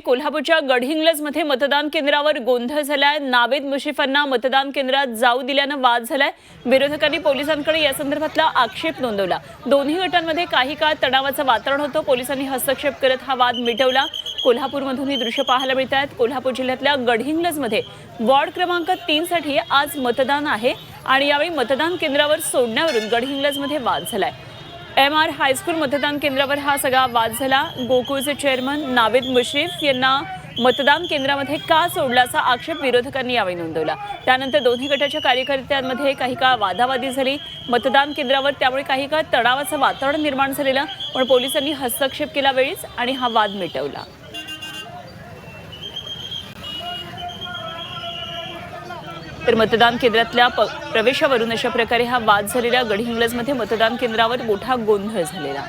कोल्हापूरच्या गडहिंग्लजमध्ये मतदान केंद्रावर गोंधळ झालाय। नावेद मुश्रीफांना मतदान केंद्रात जाऊ दिल्यानं वाद झालाय। विरोधकांनी पोलिसांकडे या संदर्भातला आक्षेप नोंदवला। दोन्ही गटांमध्ये काही काळ तणावाचं वातावरण होतं। पोलिसांनी हस्तक्षेप करत हा वाद मिटवला। कोल्हापूरमधून ही दृश्य पाहायला मिळतात। कोल्हापूर जिल्ह्यातल्या गडहिंग्लजमध्ये वॉर्ड क्रमांक 3 साठी आज मतदान आहे आणि यावेळी मतदान केंद्रावर सोडण्यावरून गडहिंग्लजमध्ये वाद झालाय। MR हायस्कूल मतदान केंद्रावर हा सगळा वाद झाला। गोकुळचे चेअरमन नावेद मुश्रीफ यांना मतदान केंद्रामध्ये का सोडल्याचा आक्षेप विरोधकांनी यावेळी नोंदवला। त्यानंतर दोन्ही गटाच्या कार्यकर्त्यांमध्ये काही काळ वादावादी झाली मतदान केंद्रावर, त्यामुळे काही काळ तणावाचं वातावरण निर्माण झालेलं, पण पोलिसांनी हस्तक्षेप केला वेळीच आणि हा वाद मिटवला। तर मतदान केंद्रातल्या प्रवेशावरून अशा प्रकारे हा वाद झालेला। गडहिंग्लजमध्ये मतदान केंद्रावर मोठा गोंधळ झालेला।